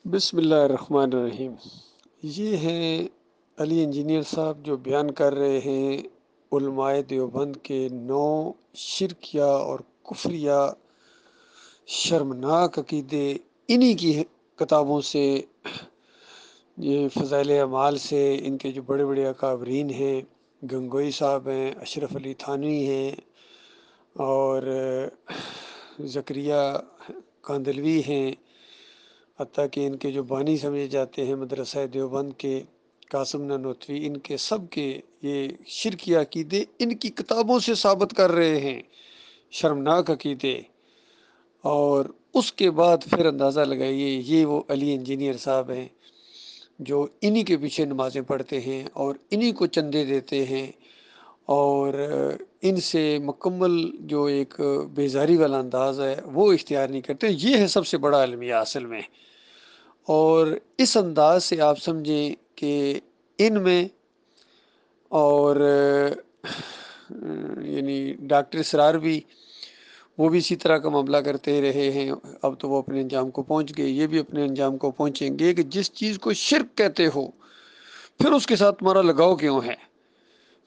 بسم اللہ الرحمن الرحیم۔ یہ ہیں علی انجینئر صاحب جو بیان کر رہے ہیں علماء دیوبند کے 9 شرکیہ اور کفریہ شرمناک عقیدے، انہی کی کتابوں سے، یہ فضائل اعمال سے، ان کے جو بڑے بڑے اکابرین ہیں، گنگوئی صاحب ہیں، اشرف علی تھانوی ہیں، اور زکریا کاندلوی ہیں، حتیٰ کہ ان کے جو بانی سمجھے جاتے ہیں مدرسہ دیوبند کے قاسم نانوتوی، ان کے سب کے یہ شرکیہ عقیدے ان کی کتابوں سے ثابت کر رہے ہیں، شرمناک عقیدے۔ اور اس کے بعد پھر اندازہ لگائیے یہ وہ علی انجینئر صاحب ہیں جو انہی کے پیچھے نمازیں پڑھتے ہیں اور انہی کو چندے دیتے ہیں، اور ان سے مکمل جو ایک بیزاری والا انداز ہے وہ اختیار نہیں کرتے۔ یہ ہے سب سے بڑا المیہ اصل میں۔ اور اس انداز سے آپ سمجھیں کہ ان میں اور یعنی ڈاکٹر اسرار بھی، وہ بھی اسی طرح کا معاملہ کرتے رہے ہیں۔ اب تو وہ اپنے انجام کو پہنچ گئے، یہ بھی اپنے انجام کو پہنچیں گے کہ جس چیز کو شرک کہتے ہو پھر اس کے ساتھ تمہارا لگاؤ کیوں ہے،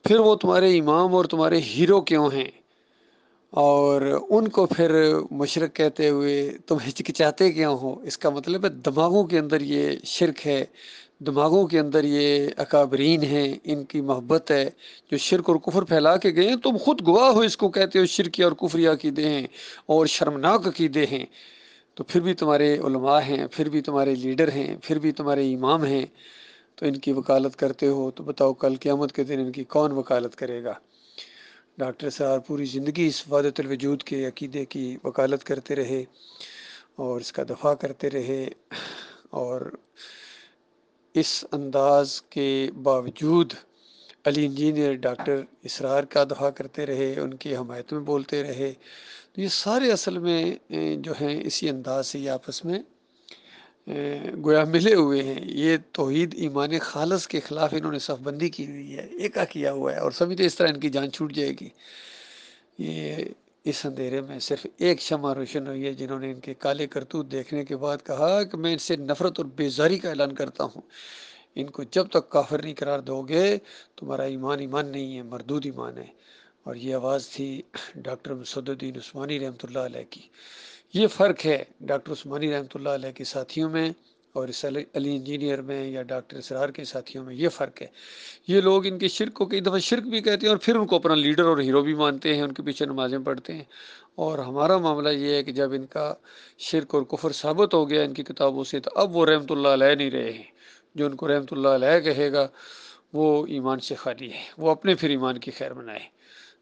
پھر وہ تمہارے امام اور تمہارے ہیرو کیوں ہیں، اور ان کو پھر مشرک کہتے ہوئے تم ہچکچاتے کیوں ہو۔ اس کا مطلب ہے دماغوں کے اندر یہ شرک ہے، دماغوں کے اندر یہ اکابرین ہیں، ان کی محبت ہے جو شرک اور کفر پھیلا کے گئے ہیں۔ تم خود گواہ ہو، اس کو کہتے ہو شرکی اور کفری عقیدے ہیں اور شرمناک عقیدے ہیں، تو پھر بھی تمہارے علماء ہیں، پھر بھی تمہارے لیڈر ہیں، پھر بھی تمہارے امام ہیں، تو ان کی وکالت کرتے ہو۔ تو بتاؤ کل قیامت کے دن ان کی کون وکالت کرے گا؟ ڈاکٹر صاحب پوری زندگی اس وحدت الوجود کے عقیدے کی وکالت کرتے رہے اور اس کا دفاع کرتے رہے، اور اس انداز کے باوجود علی انجینئر ڈاکٹر اسرار کا دفاع کرتے رہے، ان کی حمایت میں بولتے رہے۔ تو یہ سارے اصل میں جو ہیں اسی انداز سے یہ آپس میں گویا ملے ہوئے ہیں۔ یہ توحید ایمان خالص کے خلاف انہوں نے صف بندی کی ہوئی ہے، ایکا کیا ہوا ہے، اور سمجھتے اس طرح ان کی جان چھوٹ جائے گی۔ یہ اس اندھیرے میں صرف ایک شمع روشن ہوئی ہے، جنہوں نے ان کے کالے کرتوت دیکھنے کے بعد کہا کہ میں ان سے نفرت اور بیزاری کا اعلان کرتا ہوں۔ ان کو جب تک کافر نہیں قرار دو گے تمہارا ایمان ایمان نہیں ہے، مردود ایمان ہے۔ اور یہ آواز تھی ڈاکٹر مسعود الدین عثمانی رحمۃ اللہ علیہ کی۔ یہ فرق ہے ڈاکٹر عثمانی رحمۃ اللہ علیہ کے ساتھیوں میں اور اس علی انجینئر میں یا ڈاکٹر اسرار کے ساتھیوں میں، یہ فرق ہے۔ یہ لوگ ان کے شرک کو کئی دفعہ شرک بھی کہتے ہیں اور پھر ان کو اپنا لیڈر اور ہیرو بھی مانتے ہیں، ان کے پیچھے نمازیں پڑھتے ہیں۔ اور ہمارا معاملہ یہ ہے کہ جب ان کا شرک اور کفر ثابت ہو گیا ان کی کتابوں سے، تو اب وہ رحمۃ اللہ علیہ نہیں رہے ہیں۔ جو ان کو رحمۃ اللہ علیہ کہے گا وہ ایمان سے خالی ہے، وہ اپنے پھر ایمان کی خیر منائے۔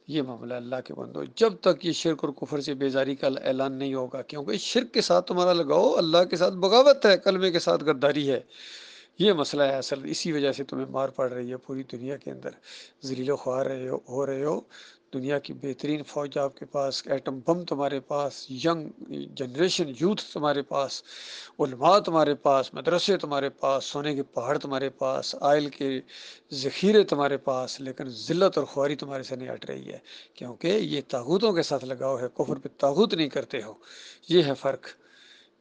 یہ معاملہ اللہ کے بندو، جب تک یہ شرک اور کفر سے بیزاری کا اعلان نہیں ہوگا، کیونکہ شرک کے ساتھ تمہارا لگاؤ اللہ کے ساتھ بغاوت ہے، کلمے کے ساتھ غداری ہے۔ یہ مسئلہ ہے اصل، اسی وجہ سے تمہیں مار پڑ رہی ہے پوری دنیا کے اندر، ذلیل و خوار ہو رہے ہو۔ دنیا کی بہترین فوج آپ کے پاس، ایٹم بم تمہارے پاس، ینگ جنریشن یوتھ تمہارے پاس، علماء تمہارے پاس، مدرسے تمہارے پاس، سونے کے پہاڑ تمہارے پاس، آئل کے ذخیرے تمہارے پاس، لیکن ذلت اور خواری تمہارے سے نہیں ہٹ رہی ہے، کیونکہ یہ طاغوتوں کے ساتھ لگاؤ ہے، کفر پہ طاغوت نہیں کرتے ہو۔ یہ ہے فرق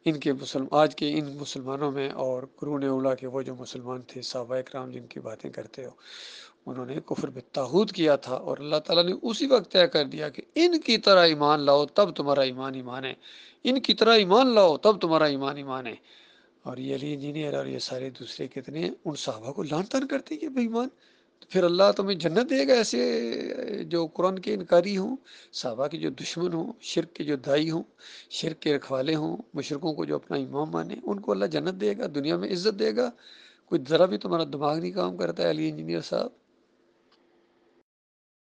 ان کے آج کے ان مسلمانوں میں اور قرون اولیٰ کے وہ جو مسلمان تھے، صحابہ اکرام جن کی باتیں کرتے ہو، انہوں نے کفر بالطاغوت کیا تھا، اور اللہ تعالیٰ نے اسی وقت طے کر دیا کہ ان کی طرح ایمان لاؤ تب تمہارا ایمان ایمان ہے، ان کی طرح ایمان لاؤ تب تمہارا ایمان ایمان ہے۔ اور یہ علی انجینئر اور یہ سارے دوسرے کتنے ہیں، ان صحابہ کو لعن طعن کرتے ہیں کہ بے ایمان، تو پھر اللہ تمہیں جنت دے گا ایسے جو قرآن کے انکاری ہوں، صحابہ کے جو دشمن ہوں، شرک کے جو دائی ہوں، شرک کے رکھوالے ہوں، مشرکوں کو جو اپنا امام مانے، ان کو اللہ جنت دے گا، دنیا میں عزت دے گا؟ کوئی ذرا بھی تمہارا دماغ نہیں کام کرتا ہے علی انجینئر صاحب؟